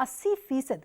80%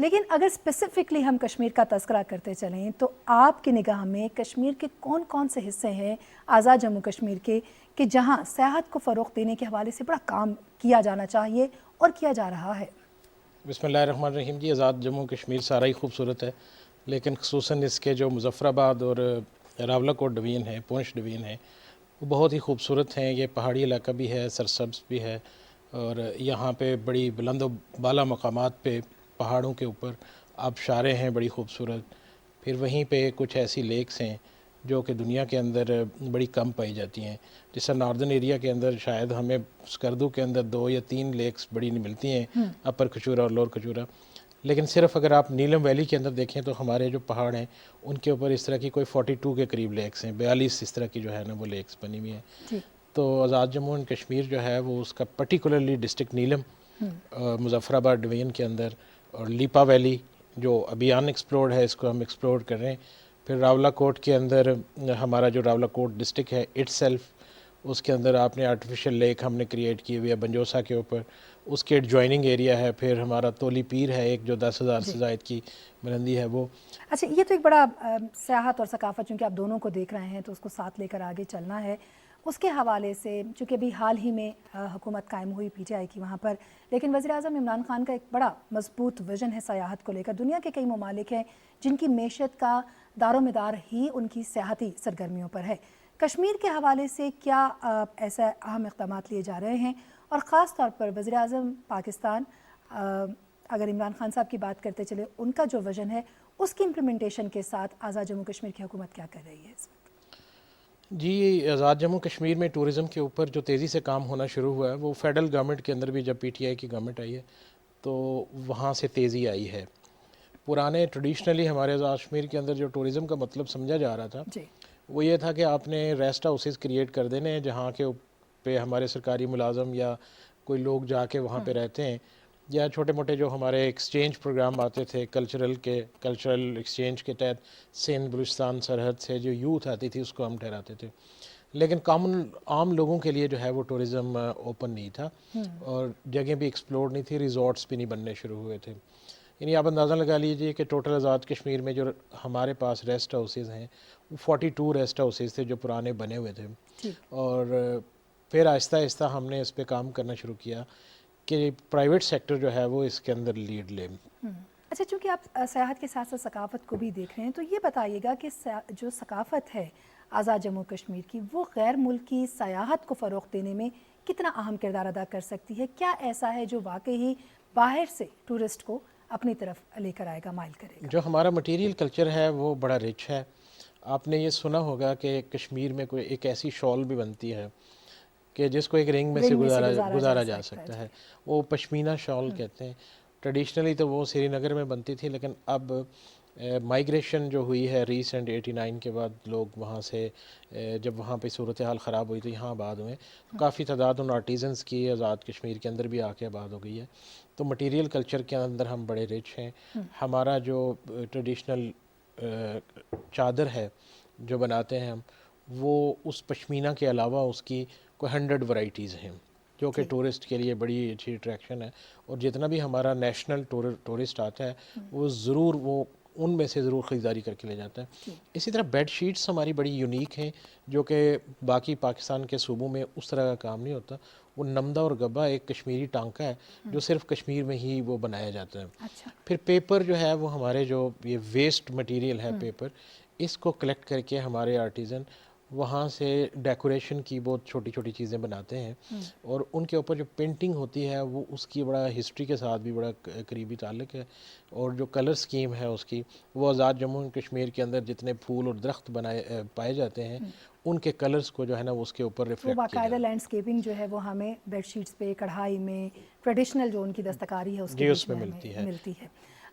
لیکن اگر اسپیسیفکلی ہم کشمیر کا تذکرہ کرتے چلیں تو آپ کی نگاہ میں کشمیر کے کون کون سے حصے ہیں آزاد جموں کشمیر کے کہ جہاں سیاحت کو فروغ دینے کے حوالے سے بڑا کام کیا جانا چاہیے اور کیا جا رہا ہے؟ بسم اللہ الرحمن الرحیم جی، آزاد جموں کشمیر سارا ہی خوبصورت ہے، لیکن خصوصاً اس کے جو مظفر آباد اور راولہ کوٹ ڈویژن ہے، پونچھ ڈویژن ہے، وہ بہت ہی خوبصورت ہیں۔ یہ پہاڑی علاقہ بھی ہے، سرسبز بھی ہے، اور یہاں پہ بڑی بلند و بالا مقامات پہ پہاڑوں کے اوپر آبشاریں ہیں بڑی خوبصورت۔ پھر وہیں پہ کچھ ایسی لیکس ہیں جو کہ دنیا کے اندر بڑی کم پائی جاتی ہیں، جس سے ناردن ایریا کے اندر شاید ہمیں اسکردو کے اندر 2 یا 3 لیکس بڑی ملتی ہیں، اپر کچورا اور لور کچورا، لیکن صرف اگر آپ نیلم ویلی کے اندر دیکھیں تو ہمارے جو پہاڑ ہیں ان کے اوپر اس طرح کی کوئی 42 کے قریب لیکس ہیں، 42 اس طرح کی جو ہے نا وہ لیکس بنی ہوئی ہیں۔ تو آزاد جموں اینڈ کشمیر جو ہے وہ اس کا پرٹیکولرلی ڈسٹرکٹ نیلم، مظفر آباد ڈویژن کے اندر، اور لیپا ویلی جو ابھی ان ایکسپلورڈ ہے، اس کو ہم ایکسپلور کر رہے ہیں۔ پھر راولہ کوٹ کے اندر ہمارا جو راولہ کوٹ ڈسٹرکٹ ہے اٹ سیلف، اس کے اندر آپ نے آرٹیفیشل لیک ہم نے کریٹ کی ہوئی ہے بنجوسا کے اوپر، اس کے ایڈجوائننگ ایریا ہے۔ پھر ہمارا تولی پیر ہے ایک جو 10,000 سے زائد کی بلندی ہے وہ۔ اچھا، یہ تو ایک بڑا سیاحت اور ثقافت، چونکہ آپ دونوں کو دیکھ رہے ہیں تو اس کو ساتھ لے کر آگے چلنا ہے۔ اس کے حوالے سے چونکہ ابھی حال ہی میں حکومت قائم ہوئی پی ٹی آئی کی وہاں پر، لیکن وزیر اعظم عمران خان کا ایک بڑا مضبوط ویژن ہے سیاحت کو لے کر۔ دنیا کے کئی ممالک ہیں جن کی معیشت کا دار و مدار ہی ان کی سیاحتی سرگرمیوں پر ہے۔ کشمیر کے حوالے سے کیا ایسا اہم اقدامات لیے جا رہے ہیں؟ اور خاص طور پر وزیر اعظم پاکستان اگر عمران خان صاحب کی بات کرتے چلے، ان کا جو ویژن ہے اس کی امپلیمنٹیشن کے ساتھ آزاد جموں کشمیر کی حکومت کیا کر رہی ہے اس وقت؟ جی، آزاد جموں کشمیر میں ٹورزم کے اوپر جو تیزی سے کام ہونا شروع ہوا ہے وہ فیڈرل گورنمنٹ کے اندر بھی، جب پی ٹی آئی کی گورنمنٹ آئی ہے تو وہاں سے تیزی آئی ہے۔ پرانے ٹریڈیشنلی ہمارے آزاد کشمیر کے اندر جو ٹورزم کا مطلب سمجھا جا رہا تھا وہ یہ تھا کہ آپ نے ریسٹ ہاؤسز کریٹ کر دینے ہیں جہاں کے پہ ہمارے سرکاری ملازم یا کوئی لوگ جا کے وہاں پہ رہتے ہیں، یا چھوٹے موٹے جو ہمارے ایکسچینج پروگرام آتے تھے کلچرل ایکسچینج کے تحت سندھ بلوچستان سرحد سے جو یوتھ آتی تھی اس کو ہم ٹھہراتے تھے، لیکن عام لوگوں کے لیے جو ہے وہ ٹورزم اوپن نہیں تھا، اور جگہیں بھی ایکسپلور نہیں تھی، ریزورٹس بھی نہیں بننے شروع ہوئے تھے۔ یعنی آپ اندازہ لگا لیجئے کہ ٹوٹل آزاد کشمیر میں جو ہمارے پاس ریسٹ ہاؤسز ہیں وہ 42 ریسٹ ہاؤسز تھے جو پرانے بنے ہوئے تھے، اور پھر آہستہ آہستہ ہم نے اس پہ کام کرنا شروع کیا کہ پرائیویٹ سیکٹر جو ہے وہ اس کے اندر لیڈ لے۔ اچھا، چونکہ آپ سیاحت کے ساتھ ساتھ ثقافت کو بھی دیکھ رہے ہیں تو یہ بتائیے گا کہ جو ثقافت ہے آزاد جموں کشمیر کی وہ غیر ملکی سیاحت کو فروغ دینے میں کتنا اہم کردار ادا کر سکتی ہے؟ کیا ایسا ہے جو واقعی باہر سے ٹورسٹ کو اپنی طرف لے کر آئے گا، مائل کرے گا؟ جو ہمارا مٹیریل کلچر ہے وہ بڑا رچ ہے۔ آپ نے یہ سنا ہوگا کہ کشمیر میں کوئی ایک ایسی شال بھی بنتی ہے کہ جس کو ایک رنگ میں سے گزارا جا سکتا ہے، وہ پشمینہ شال کہتے ہیں۔ ٹریڈیشنلی تو وہ سری نگر میں بنتی تھی، لیکن اب مائیگریشن جو ہوئی ہے ریسنٹ 89 کے بعد، لوگ وہاں سے جب وہاں پہ صورتحال خراب ہوئی تو یہاں آباد ہوئے، کافی تعداد ان آرٹیزنس کی آزاد کشمیر کے اندر بھی آ کے آباد ہو گئی ہے۔ تو مٹیریل کلچر کے اندر ہم بڑے رچ ہیں۔ ہمارا جو ٹریڈیشنل چادر ہے جو بناتے ہیں ہم، وہ اس پشمینہ کے علاوہ اس کی کوئی 100 ورائٹیز ہیں جو کہ ٹورسٹ کے لیے بڑی اچھی اٹریکشن ہے، اور جتنا بھی ہمارا نیشنل ٹورسٹ آتا ہے وہ ضرور وہ ان میں سے ضرور خریداری کر کے لے جاتا ہے۔ اسی طرح بیڈ شیٹس ہماری بڑی یونیک ہیں جو کہ باقی پاکستان کے صوبوں میں اس طرح کا کام نہیں ہوتا۔ وہ نمدہ اور گبا ایک کشمیری ٹانکا ہے جو صرف کشمیر میں ہی وہ بنایا جاتا ہے۔ پھر پیپر جو ہے وہ ہمارے جو یہ ویسٹ مٹیریل ہے پیپر، اس کو کلیکٹ کر کے ہمارے آرٹیزن وہاں سے ڈیکوریشن کی بہت چھوٹی چھوٹی چیزیں بناتے ہیں، اور ان کے اوپر جو پینٹنگ ہوتی ہے وہ اس کی بڑا ہسٹری کے ساتھ بھی بڑا قریبی تعلق ہے، اور جو کلر سکیم ہے اس کی، وہ آزاد جموں کشمیر کے اندر جتنے پھول اور درخت پائے جاتے ہیں ان کے کلرز کو جو ہے نا وہ اس کے اوپر ریفلیکٹ کیا باقاعدہ لینڈسکیپنگ جو ہے وہ ہمیں بیڈ شیٹس پہ، کڑھائی میں، ٹریڈیشنل جو ان کی دستکاری ہے اس کے اس میں ملتی ہے۔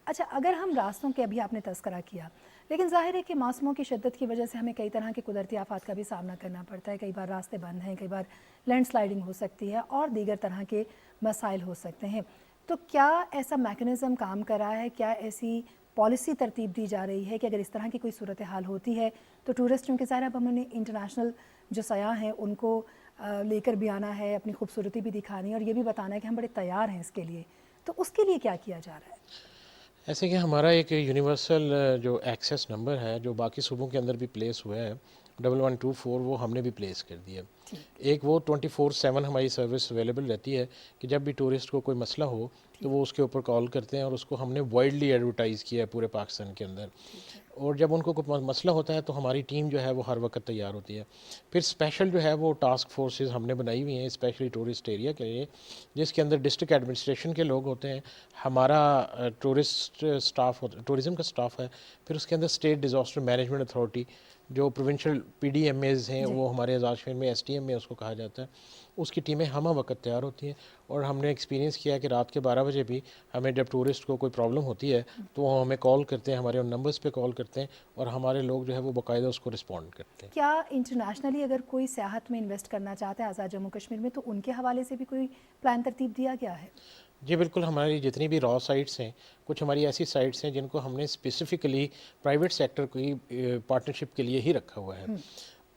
اچھا، اگر ہم راستوں کے ابھی آپ نے تذکرہ کیا، لیکن ظاہر ہے کہ موسموں کی شدت کی وجہ سے ہمیں کئی طرح کے قدرتی آفات کا بھی سامنا کرنا پڑتا ہے۔ کئی بار راستے بند ہیں، کئی بار لینڈ سلائڈنگ ہو سکتی ہے اور دیگر طرح کے مسائل ہو سکتے ہیں۔ تو کیا ایسا میکنزم کام کر رہا ہے، کیا ایسی پالیسی ترتیب دی جا رہی ہے کہ اگر اس طرح کی کوئی صورتحال ہوتی ہے تو ٹورسٹ، کیونکہ ظاہر اب ہم نے انٹرنیشنل جو سیاح ہیں ان کو لے کر بھی آنا ہے، اپنی خوبصورتی بھی دکھانی ہے اور یہ بھی بتانا ہے کہ ہم بڑے تیار ہیں اس کے لیے، تو اس کے لیے کیا کیا جا رہا ہے؟ ایسے کہ ہمارا ایک یونیورسل جو ایکسیس نمبر ہے جو باقی صوبوں کے اندر بھی پلیس ہوا ہے 1124 وہ ہم نے بھی پلیس کر دیا. ایک وہ 24/7 ہماری سروس اویلیبل رہتی ہے کہ جب بھی ٹورسٹ کو کوئی مسئلہ ہو تو وہ اس کے اوپر کال کرتے ہیں اور اس کو ہم نے وائڈلی ایڈورٹائز کیا ہے پورے پاکستان کے اندر. اور جب ان کو کوئی مسئلہ ہوتا ہے تو ہماری ٹیم جو ہے وہ ہر وقت تیار ہوتی ہے. پھر اسپیشل جو ہے وہ ٹاسک فورسز ہم نے بنائی ہوئی ہیں اسپیشلی ٹورسٹ ایریا کے لیے جس کے اندر ڈسٹرکٹ ایڈمنسٹریشن کے لوگ ہوتے ہیں, ہمارا ٹورسٹ اسٹاف ٹورزم کا اسٹاف ہے, پھر اس کے اندر اسٹیٹ ڈیزاسٹر مینجمنٹ اتھارٹی جو provincial P D M As ہیں وہ ہمارے آزاد شہر میں ایس ٹی ایم میں اس کو کہا جاتا ہے, اس کی ٹیمیں ہمہ وقت تیار ہوتی ہیں. اور ہم نے ایکسپیرینس کیا کہ رات کے 12 بجے بھی ہمیں جب ٹورسٹ کو کوئی پرابلم ہوتی ہے تو وہ ہمیں کال کرتے ہیں, ہمارے ان نمبرز پہ کال کرتے ہیں اور ہمارے لوگ جو ہے وہ باقاعدہ اس کو رسپونڈ کرتے ہیں. کیا انٹرنیشنلی اگر کوئی سیاحت میں انویسٹ کرنا چاہتا ہے آزاد جموں کشمیر میں تو ان کے حوالے سے بھی کوئی پلان ترتیب دیا گیا ہے؟ جی بالکل, ہماری جتنی بھی را سائٹس ہیں کچھ ہماری ایسی سائٹس ہیں جن کو ہم نے اسپیسیفکلی پرائیویٹ سیکٹر کی پارٹنرشپ کے لیے ہی رکھا ہوا ہے.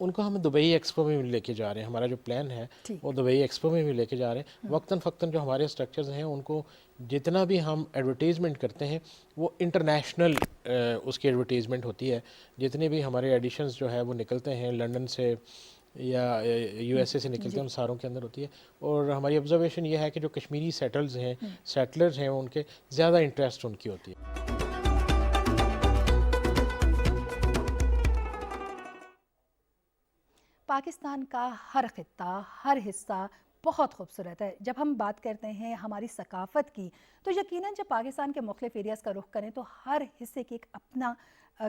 ان کو ہم دبئی ایکسپو میں بھی لے کے جا رہے ہیں. ہمارا جو پلان ہے وہ دبئی ایکسپو میں بھی لے کے جا رہے ہیں. وقتاً فقتاً جو ہمارے اسٹرکچرز ہیں ان کو جتنا بھی ہم ایڈورٹیزمنٹ کرتے ہیں وہ انٹرنیشنل اس کی ایڈورٹیزمنٹ ہوتی ہے. جتنے بھی ہمارے ایڈیشنز جو ہے وہ نکلتے ہیں لنڈن سے یا یو ایس اے سے نکلتے ہیں ان ساروں کے اندر ہوتی ہے. اور ہماری آبزرویشن یہ ہے کہ جو کشمیری سیٹلز ہیں سیٹلرز ہیں ان کے زیادہ انٹرسٹ ان کی ہوتی ہے. پاکستان کا ہر خطہ ہر حصہ بہت خوبصورت ہے. جب ہم بات کرتے ہیں ہماری ثقافت کی تو یقیناً جب پاکستان کے مختلف ایریاز کا رخ کریں تو ہر حصے کی ایک اپنا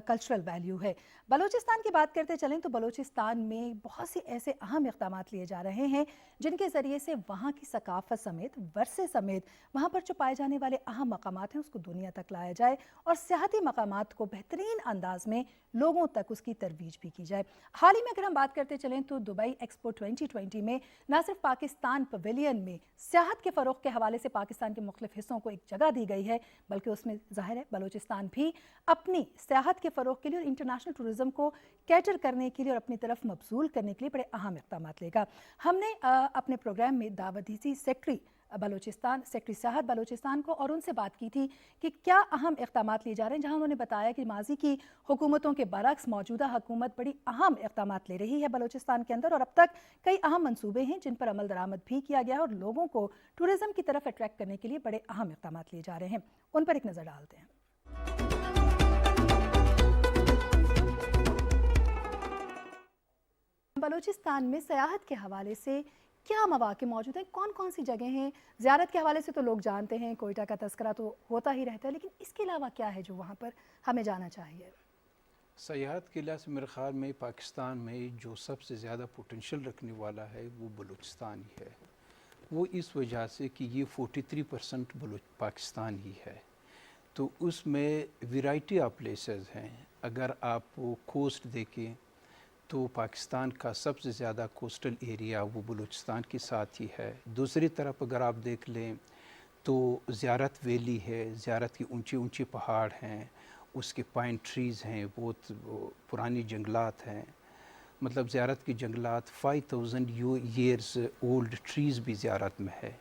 کلچرل ویلیو ہے. بلوچستان کی بات کرتے چلیں تو بلوچستان میں بہت سے ایسے اہم اقدامات لیے جا رہے ہیں جن کے ذریعے سے وہاں کی ثقافت سمیت ورثے سمیت وہاں پر جو پائے جانے والے اہم مقامات ہیں اس کو دنیا تک لایا جائے اور سیاحتی مقامات کو بہترین انداز میں لوگوں تک اس کی ترویج بھی کی جائے. حال ہی میں اگر ہم بات کرتے چلیں تو دبئی ایکسپو 2020 میں نہ صرف پاکستان پویلین میں سیاحت کے فروغ کے حوالے سے پاکستان کے مختلف حصوں کو ایک جگہ دی گئی ہے بلکہ اس میں ظاہر ہے بلوچستان بھی اپنی سیاحت کے فروغ کے لیے اور انٹرنیشنل ٹورزم کو کیٹر کرنے کے لیے اور اپنی طرف مبذول کرنے کے لیے بڑے اہم اقدامات لے گا. ہم نے اپنے پروگرام میں دعوت دی تھی سیکٹری سیاحت بلوچستان کو اور ان سے بات کی تھی کہ کیا اہم اقدامات لیے جا رہے ہیں, جہاں انہوں نے بتایا کہ ماضی کی حکومتوں کے برعکس موجودہ حکومت بڑی اہم اقدامات لے رہی ہے بلوچستان کے اندر اور اب تک کئی اہم منصوبے ہیں جن پر عمل درآمد بھی کیا گیا ہے اور لوگوں کو ٹورزم کی طرف اٹریکٹ کرنے کے لیے بڑے اہم اقدامات لیے جا رہے ہیں. ان پر ایک نظر ڈالتے ہیں. بلوچستان میں سیاحت کے حوالے سے کیا مواقع موجود ہیں, کون کون سی جگہیں ہیں؟ زیارت کے حوالے سے تو لوگ جانتے ہیں, کوئٹہ کا تذکرہ تو ہوتا ہی رہتا ہے, لیکن اس کے علاوہ کیا ہے جو وہاں پر ہمیں جانا چاہیے؟ سیاحت کے لحاظ سے میرے خیال میں پاکستان میں جو سب سے زیادہ پوٹینشیل رکھنے والا ہے وہ بلوچستان ہی ہے. وہ اس وجہ سے کہ یہ 43% پاکستان ہی ہے, تو اس میں ویرائٹی آف پلیسز ہیں. اگر آپ کوسٹ دیکھیں تو پاکستان کا سب سے زیادہ کوسٹل ایریا وہ بلوچستان کے ساتھ ہی ہے. دوسری طرف اگر آپ دیکھ لیں تو زیارت ویلی ہے, زیارت کی اونچے اونچے پہاڑ ہیں, اس کے پائن ٹریز ہیں, بہت پرانی جنگلات ہیں. مطلب زیارت کی جنگلات 5000 ایئرز اولڈ ٹریز بھی زیارت میں ہے.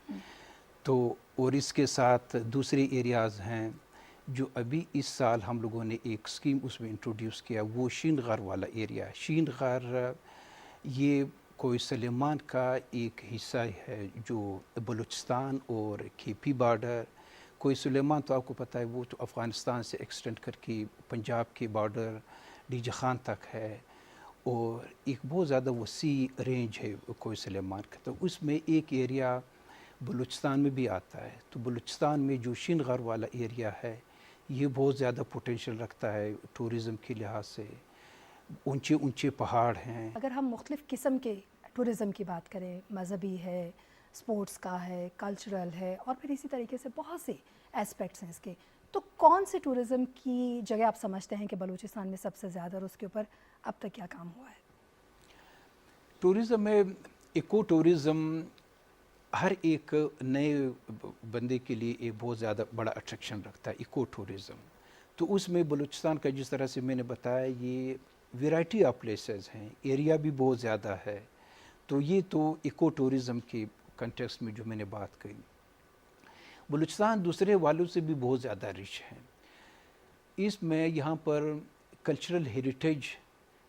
تو اور اس کے ساتھ دوسرے ایریاز ہیں جو ابھی اس سال ہم لوگوں نے ایک اسکیم اس میں انٹروڈیوس کیا, وہ شین غار والا ایریا ہے. شین غار یہ کوئی سلیمان کا ایک حصہ ہے جو بلوچستان اور کے پی بارڈر, کوئی سلیمان تو آپ کو پتہ ہے وہ تو افغانستان سے ایکسٹینڈ کر کے پنجاب کے بارڈر ڈیجا خان تک ہے, اور ایک بہت زیادہ وسیع رینج ہے کوئی سلیمان کا. تو اس میں ایک ایریا بلوچستان میں بھی آتا ہے. تو بلوچستان میں جو شین غار والا ایریا ہے یہ بہت زیادہ پوٹینشیل رکھتا ہے ٹورزم کے لحاظ سے. اونچے اونچے پہاڑ ہیں. اگر ہم مختلف قسم کے ٹورزم کی بات کریں, مذہبی ہے, سپورٹس کا ہے, کلچرل ہے, اور پھر اسی طریقے سے بہت سے ایسپیکٹس ہیں اس کے, تو کون سے ٹورزم کی جگہ آپ سمجھتے ہیں کہ بلوچستان میں سب سے زیادہ اور اس کے اوپر اب تک کیا کام ہوا ہے؟ ٹورزم میں ایکو ٹورزم ہر ایک نئے بندے کے لیے ایک بہت زیادہ بڑا اٹریکشن رکھتا ہے ایکو ٹورزم. تو اس میں بلوچستان کا جس طرح سے میں نے بتایا یہ ویرائٹی آف پلیسز ہیں, ایریا بھی بہت زیادہ ہے. تو یہ تو ایکو ٹورزم کے کنٹیکسٹ میں جو میں نے بات کہی. بلوچستان دوسرے والوں سے بھی بہت زیادہ رچ ہے. اس میں یہاں پر کلچرل ہیریٹیج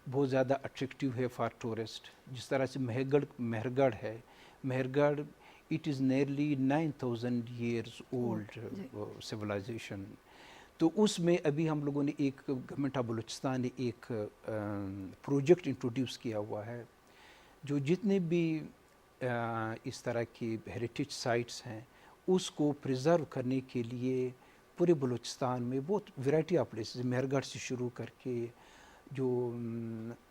بہت زیادہ اٹریکٹیو ہے فار ٹورسٹ. جس طرح سے مہرگڑھ ہے. Mehrgarh it is nearly 9000 years old civilization. تو اس میں ابھی ہم لوگوں نے ایک گورنمنٹ آف بلوچستان نے ایک پروجیکٹ انٹروڈیوس کیا ہوا ہے جو جتنے بھی اس طرح کی ہیریٹیج سائٹس ہیں اس کو پریزرو کرنے کے لیے پورے بلوچستان میں بہت ویرائٹی آف پلیسز. مہرگڑھ سے شروع کر کے جو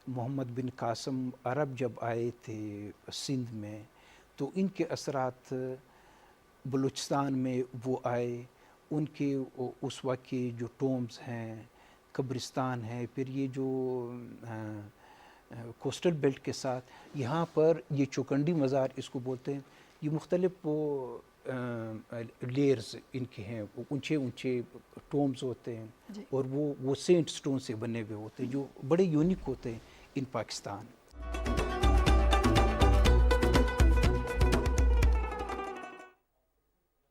محمد بن قاسم عرب جب آئے تھے سندھ میں تو ان کے اثرات بلوچستان میں وہ آئے. ان کے اس وقت کے جو ٹومز ہیں, قبرستان ہیں, پھر یہ جو کوسٹل بیلٹ کے ساتھ یہاں پر یہ چوکنڈی مزار اس کو بولتے ہیں, یہ مختلف وہ لیئرز ان کے ہیں, اونچے اونچے ٹومز ہوتے ہیں اور وہ سینٹ سٹون سے بنے ہوئے ہوتے ہیں جو بڑے یونیک ہوتے ہیں ان پاکستان.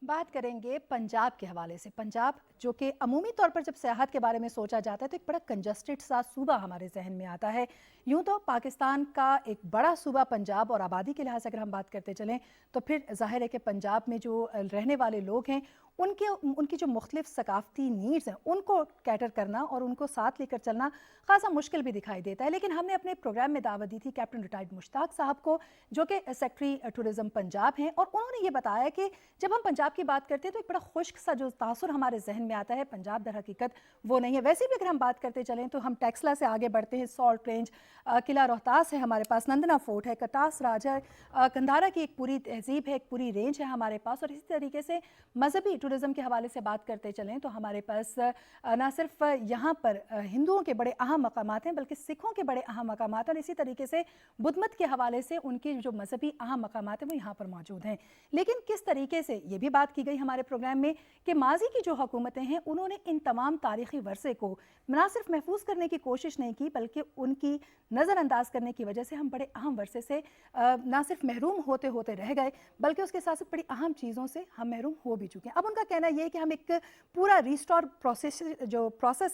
بات کریں گے پنجاب کے حوالے سے. پنجاب جو کہ عمومی طور پر جب سیاحت کے بارے میں سوچا جاتا ہے تو ایک بڑا کنجسٹڈ سا صوبہ ہمارے ذہن میں آتا ہے. یوں تو پاکستان کا ایک بڑا صوبہ پنجاب اور آبادی کے لحاظ سے اگر ہم بات کرتے چلیں تو پھر ظاہر ہے کہ پنجاب میں جو رہنے والے لوگ ہیں ان کی جو مختلف ثقافتی نیڈز ہیں ان کو کیٹر کرنا اور ان کو ساتھ لے کر چلنا خاصا مشکل بھی دکھائی دیتا ہے. لیکن ہم نے اپنے پروگرام میں دعوت دی تھی کیپٹن ریٹائرڈ مشتاق صاحب کو جو کہ سیکٹری ٹورزم پنجاب ہیں, اور انہوں نے یہ بتایا کہ جب ہم پنجاب کی بات کرتے ہیں تو ایک بڑا خشک سا جو تاثر ہمارے ذہن میں آتا ہے پنجاب در حقیقت وہ نہیں ہے. ویسے بھی اگر ہم بات کرتے چلیں تو ہم ٹیکسلا سے آگے بڑھتے ہیں, سالٹ رینج, قلعہ روہتاس ہے ہمارے پاس, نندنا فورٹ ہے, کٹاس راج ہے, کندھارا کی ایک پوری تہذیب ہے, ایک پوری رینج ہے ہمارے پاس. اور اسی طریقے سے مذہبی ٹورزم کے حوالے سے بات کرتے چلیں تو ہمارے پاس نہ صرف یہاں پر ہندوؤں کے بڑے اہم مقامات ہیں بلکہ سکھوں کے بڑے اہم مقامات ہیں, اور اسی طریقے سے بدھ مت کے حوالے سے ان کی جو مذہبی اہم مقامات ہیں وہ یہاں پر موجود ہیں. لیکن کس طریقے سے یہ بھی بات کی گئی ہمارے پروگرام میں کہ ماضی کی جو حکومتیں ہیں انہوں نے ان تمام تاریخی ورثے کو نہ صرف محفوظ کرنے کی کوشش نہیں کی بلکہ ان کی نظر انداز کرنے کی وجہ سے ہم بڑے اہم ورثے سے نہ صرف محروم ہوتے ہوتے رہ گئے بلکہ اس کے ساتھ ساتھ بڑی اہم چیزوں سے ہم محروم ہو بھی چکے ہیں. اب ان کا کہنا یہ ہے کہ ہم ایک پورا ریسٹور پروسیس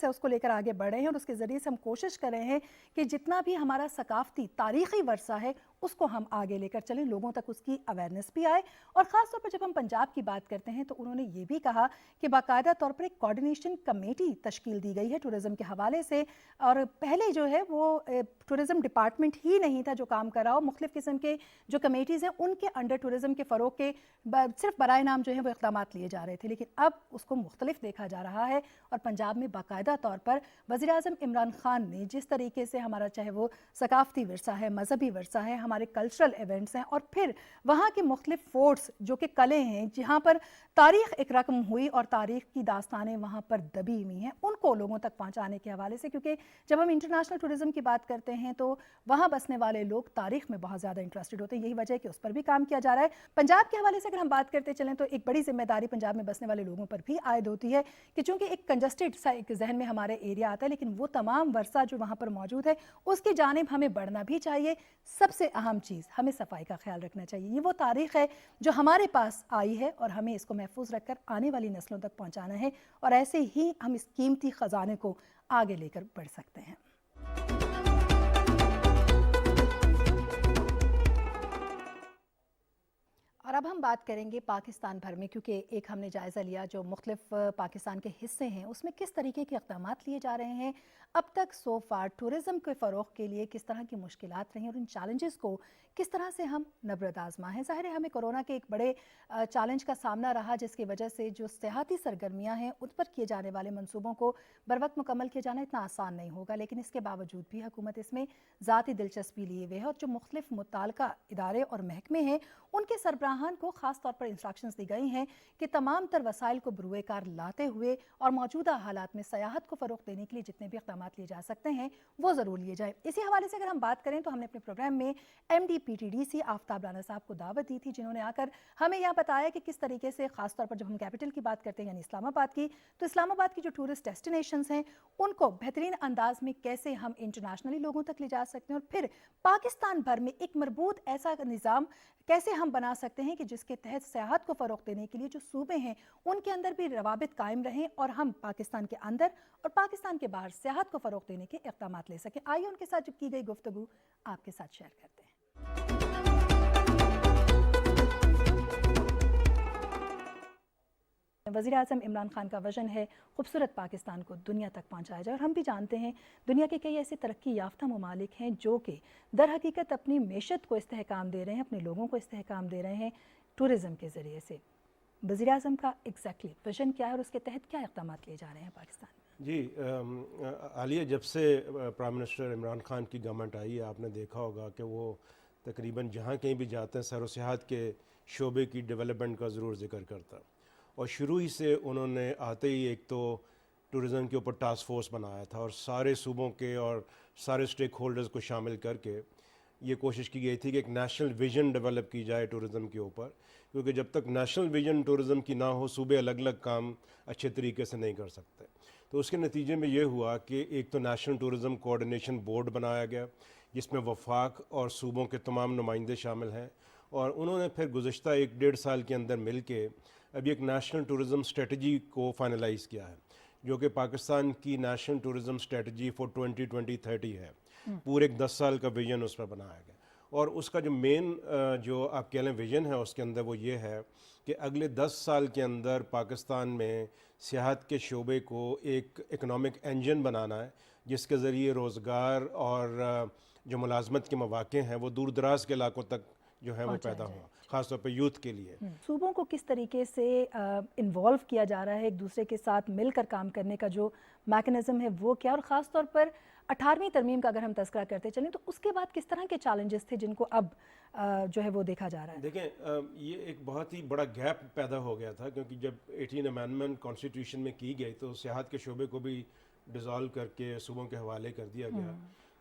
ہے اس کو لے کر آگے بڑھ رہے ہیں اور اس کے ذریعے سے ہم کوشش کر رہے ہیں کہ جتنا بھی ہمارا ثقافتی تاریخی ورثہ ہے اس کو ہم آگے لے کر چلیں, لوگوں تک اس کی اویئرنیس بھی آئے. اور خاص طور پر جب ہم پنجاب کی بات کرتے ہیں تو انہوں نے یہ بھی کہا کہ باقاعدہ طور پر ایک کوارڈینیشن کمیٹی تشکیل دی گئی ہے ٹورزم کے حوالے سے, اور پہلے جو ہے وہ ٹورزم ڈپارٹمنٹ ہی نہیں تھا جو کام کر رہا ہو, مختلف قسم کے جو کمیٹیز ہیں ان کے انڈر ٹورزم کے فروغ کے صرف برائے نام جو ہے وہ اقدامات لیے جا رہے تھے. لیکن اب اس کو مختلف دیکھا جا رہا ہے اور پنجاب میں باقاعدہ طور پر وزیر اعظم عمران خان نے جس طریقے سے ہمارا چاہے وہ ثقافتی ورثہ ہے, مذہبی ورثہ ہے, ہمارے کلچرل ایونٹس ہیں اور پھر وہاں کے مختلف فورٹس جو کہ قلعے ہیں جہاں پر تاریخ ایک رقم ہوئی اور تاریخ کی داستانیں وہاں پر دبی ہوئی ہیں, ان کو لوگوں تک پہنچانے کے حوالے سے, کیونکہ جب ہم انٹرنیشنل ٹورزم کی بات کرتے ہیں تو وہاں بسنے والے لوگ تاریخ میں بہت زیادہ انٹرسٹڈ ہوتے ہیں. یہی وجہ ہے کہ اس پر بھی کام کیا جا رہا ہے. پنجاب کے حوالے سے اگر ہم بات کرتے چلیں تو ایک بڑی ذمہ داری پنجاب میں بسنے والے لوگوں پر بھی عائد ہوتی ہے کہ چونکہ ایک کنجسٹڈ سا ایک ذہن میں ہمارے ایریا آتا ہے لیکن وہ تمام ورثہ جو وہاں پر موجود ہے اس کی جانب ہمیں بڑھنا بھی چاہیے. سب سے اہم چیز ہمیں صفائی کا خیال رکھنا چاہیے. یہ وہ تاریخ ہے جو ہمارے پاس آئی ہے اور ہمیں اس کو محفوظ رکھ کر آنے والی نسلوں تک پہنچانا ہے, اور ایسے ہی ہم اس قیمتی خزانے کو آگے لے کر بڑھ سکتے ہیں. اور اب ہم بات کریں گے پاکستان بھر میں, کیونکہ ایک ہم نے جائزہ لیا جو مختلف پاکستان کے حصے ہیں اس میں کس طریقے کے اقدامات لیے جا رہے ہیں اب تک سو فار ٹورزم کے فروغ کے لیے, کس طرح کی مشکلات رہی اور ان چیلنجز کو کس طرح سے ہم نبرد آزما ہیں. ظاہر ہے ہمیں کورونا کے ایک بڑے چیلنج کا سامنا رہا جس کی وجہ سے جو سیاحتی سرگرمیاں ہیں ان پر کیے جانے والے منصوبوں کو بر وقت مکمل کیا جانا اتنا آسان نہیں ہوگا, لیکن اس کے باوجود بھی حکومت اس میں ذاتی دلچسپی لیے ہوئے ہے اور جو مختلف متعلقہ ادارے اور محکمے ہیں ان کے سربراہان کو خاص طور پر انسٹرکشنز دی گئی ہیں کہ تمام تر وسائل کو بروئے کار لاتے ہوئے اور موجودہ حالات میں سیاحت کو فروغ دینے کے لیے جتنے بھی اقدامات لیے جا سکتے ہیں وہ ضرور لیے جائیں. اسی حوالے سے اگر ہم بات کریں تو ہم نے اپنے پروگرام میں M D P T D C Aftab Rana صاحب کو دعوت دی تھی جنہوں نے آ کر ہمیں یہاں بتایا کہ کس طریقے سے خاص طور پر جب ہم کیپٹل کی بات کرتے ہیں یعنی اسلام آباد کی, تو اسلام آباد کی جو ٹورسٹ ڈیسٹینیشنز ہیں ان کو بہترین انداز میں کیسے ہم انٹرنیشنلی لوگوں تک لے جا سکتے ہیں اور پھر پاکستان بھر میں ایک مربوط ایسا نظام کیسے ہم بنا سکتے ہیں ہیں کہ جس کے تحت سیاحت کو فروغ دینے کے لیے جو صوبے ہیں ان کے اندر بھی روابط قائم رہیں اور ہم پاکستان کے اندر اور پاکستان کے باہر سیاحت کو فروغ دینے کے اقدامات لے سکیں. آئیے ان کے ساتھ جو کی گئی گفتگو آپ کے ساتھ شیئر کرتے ہیں. وزیر اعظم عمران خان کا وژن ہے خوبصورت پاکستان کو دنیا تک پہنچایا جائے، اور ہم بھی جانتے ہیں دنیا کے کئی ایسے ترقی یافتہ ممالک ہیں جو کہ در حقیقت اپنی معیشت کو استحکام دے رہے ہیں، اپنے لوگوں کو استحکام دے رہے ہیں ٹورزم کے ذریعے سے. وزیر اعظم کا ایگزیکٹلی وژن کیا ہے اور اس کے تحت کیا اقدامات لیے جا رہے ہیں پاکستان میں؟ جی عالیہ، جب سے پرائم منسٹر عمران خان کی گورنمنٹ آئی ہے آپ نے دیکھا ہوگا کہ وہ تقریباً جہاں کہیں بھی جاتے ہیں سیر و سیاحت کے شعبے کی ڈیولپمنٹ کا ضرور ذکر کرتا، اور شروع ہی سے انہوں نے آتے ہی ایک تو ٹورزم کے اوپر ٹاسک فورس بنایا تھا اور سارے صوبوں کے اور سارے اسٹیک ہولڈرز کو شامل کر کے یہ کوشش کی گئی تھی کہ ایک نیشنل ویژن ڈیولپ کی جائے ٹورزم کے اوپر، کیونکہ جب تک نیشنل ویژن ٹورزم کی نہ ہو صوبے الگ الگ کام اچھے طریقے سے نہیں کر سکتے. تو اس کے نتیجے میں یہ ہوا کہ ایک تو نیشنل ٹورزم کوآرڈینیشن بورڈ بنایا گیا جس میں وفاق اور صوبوں کے تمام نمائندے شامل ہیں، اور انہوں نے پھر گزشتہ 1-1.5 سال کے اندر مل کے ابھی ایک نیشنل ٹورزم اسٹریٹجی کو فائنلائز کیا ہے، جو کہ پاکستان کی نیشنل ٹورزم اسٹریٹجی فور 2020-30 ہے. پورے ایک 10 سال کا ویژن اس پر بنایا گیا، اور اس کا جو مین جو آپ کہہ لیں ویژن ہے اس کے اندر وہ یہ ہے کہ اگلے 10 سال کے اندر پاکستان میں سیاحت کے شعبے کو ایک اکنامک انجن بنانا ہے جس کے ذریعے روزگار اور جو ملازمت کے مواقع ہیں وہ دور دراز کے علاقوں تک جو ہے وہ پیدا ہوا، خاص طور پہ یوتھ کے لیے. صوبوں کو کس طریقے سے انوالو کیا جا رہا ہے ایک دوسرے کے ساتھ مل کر کام کرنے کا جو میکنزم ہے وہ کیا، اور خاص طور پر 18ویں ترمیم کا اگر ہم تذکرہ کرتے چلیں تو اس کے بعد کس طرح کے چیلنجز تھے جن کو اب جو ہے وہ دیکھا جا رہا ہے؟ دیکھیں یہ ایک بہت ہی بڑا گیپ پیدا ہو گیا تھا، کیونکہ جب 18 امینڈمنٹ کانسٹیٹیوشن میں کی گئی تو سیاحت کے شعبے کو بھی ڈیزالو کر کے صوبوں کے حوالے کر دیا گیا،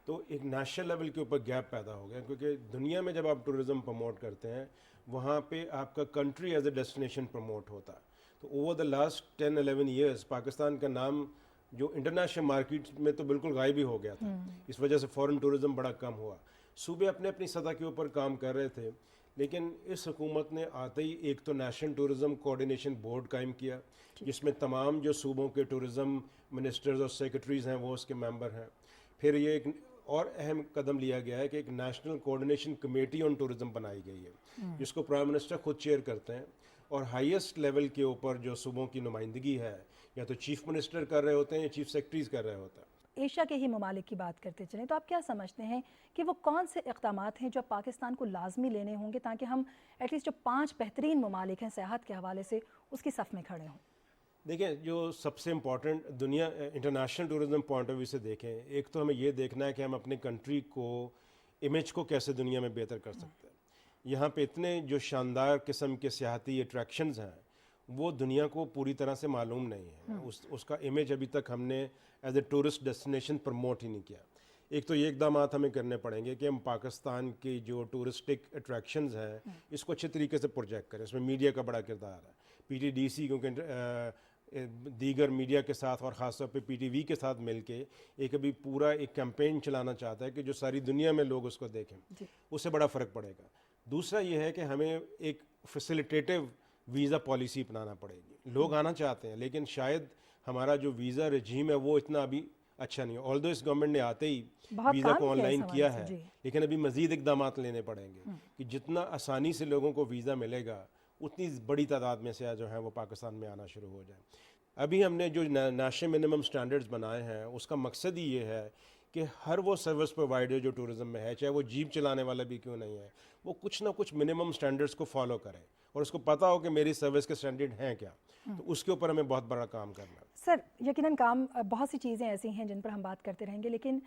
تو ایک نیشنل لیول کے اوپر گیپ پیدا ہو گیا، کیونکہ دنیا میں جب آپ ٹورزم پروموٹ کرتے ہیں وہاں پہ آپ کا country as a destination promote ہوتا ہے. تو over the last 10-11 years Pakistan کا نام جو انٹرنیشنل مارکیٹ میں تو بالکل غائب ہی ہو گیا تھا، اس وجہ سے فورن ٹورزم بڑا کم ہوا. صوبے اپنے اپنی سطح کے اوپر کام کر رہے تھے، لیکن اس حکومت نے آتے ہی ایک تو نیشنل ٹورزم کوآرڈینیشن بورڈ قائم کیا جس میں تمام جو صوبوں کے ٹورزم منسٹرز اور سیکرٹریز ہیں وہ اس کے ممبر ہیں. پھر یہ ایک اور اہم قدم لیا گیا ہے کہ ایک national coordination committee on tourism بنائی گئی ہے جس کو پرائم منسٹر خود چیئر کرتے ہیں، اور ہائیسٹ لیول کے اوپر جو صوبوں کی نمائندگی ہے یا تو چیف منسٹر کر رہے ہوتے ہیں یا چیف سیکرٹریز کر رہے ہوتے ہیں. ایشیا کے ہی ممالک کی بات کرتے چلیں تو آپ کیا سمجھتے ہیں کہ وہ کون سے اقدامات ہیں جو پاکستان کو لازمی لینے ہوں گے تاکہ ہم ایٹ لیسٹ جو 5 بہترین ممالک ہیں سیاحت کے حوالے سے اس کی صف میں کھڑے ہوں؟ دیکھیں جو سب سے امپورٹنٹ دنیا international tourism point of view سے دیکھیں، ایک تو ہمیں یہ دیکھنا ہے کہ ہم اپنی کنٹری کو امیج کو کیسے دنیا میں بہتر کر سکتے ہیں. یہاں پہ اتنے جو شاندار قسم کے سیاحتی اٹریکشنز ہیں وہ دنیا کو پوری طرح سے معلوم نہیں ہے، اس کا امیج ابھی تک ہم نے as a tourist destination promote ہی نہیں کیا. ایک تو یہ اقدامات ہمیں کرنے پڑیں گے کہ ہم پاکستان کی جو ٹورسٹک اٹریکشنز ہیں اس کو اچھے طریقے سے پروجیکٹ کریں. اس میں میڈیا کا بڑا کردار ہے. PTDC کیونکہ دیگر میڈیا کے ساتھ اور خاص طور پہ PTV کے ساتھ مل کے ایک ابھی پورا ایک کیمپین چلانا چاہتا ہے کہ جو ساری دنیا میں لوگ اس کو دیکھیں، اس سے بڑا فرق پڑے گا. دوسرا یہ ہے کہ ہمیں ایک فیسیلیٹیٹیو ویزا پالیسی اپنانا پڑے گی. لوگ آنا چاہتے ہیں لیکن شاید ہمارا جو ویزا رجیم ہے وہ اتنا ابھی اچھا نہیں ہے. آلدو اس گورنمنٹ نے آتے ہی ویزا کو آن لائن کیا ہے، لیکن ابھی مزید اقدامات لینے پڑیں گے کہ جتنا آسانی سے لوگوں کو ویزا ملے گا اتنی بڑی تعداد میں سے جو ہے وہ پاکستان میں آنا شروع ہو جائیں. ابھی ہم نے جو نیشنل منیمم سٹینڈرڈز بنائے ہیں اس کا مقصد ہی یہ ہے کہ ہر وہ سروس پرووائڈر جو ٹورزم میں ہے، چاہے وہ جیپ چلانے والا بھی کیوں نہیں ہے، وہ کچھ نہ کچھ منیمم سٹینڈرڈز کو فالو کرے اور اس کو پتہ ہو کہ میری سروس کے سٹینڈرڈ ہیں کیا. تو اس کے اوپر ہمیں بہت بڑا کام کرنا ہے. سر یقیناً کام بہت سی چیزیں ایسی ہیں جن پر ہم بات کرتے رہیں گے، لیکن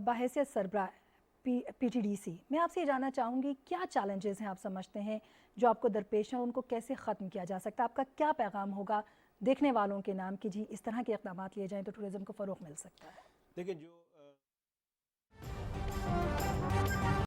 بحیثیت سربراہ PTDC میں آپ سے یہ جاننا چاہوں گی کیا چیلنجز ہیں آپ سمجھتے ہیں جو آپ کو درپیش ہیں، ان کو کیسے ختم کیا جا سکتا ہے؟ آپ کا کیا پیغام ہوگا دیکھنے والوں کے نام کہ جی اس طرح کے اقدامات لیے جائیں تو ٹورزم کو فروغ مل سکتا ہے؟ دیکھیں جو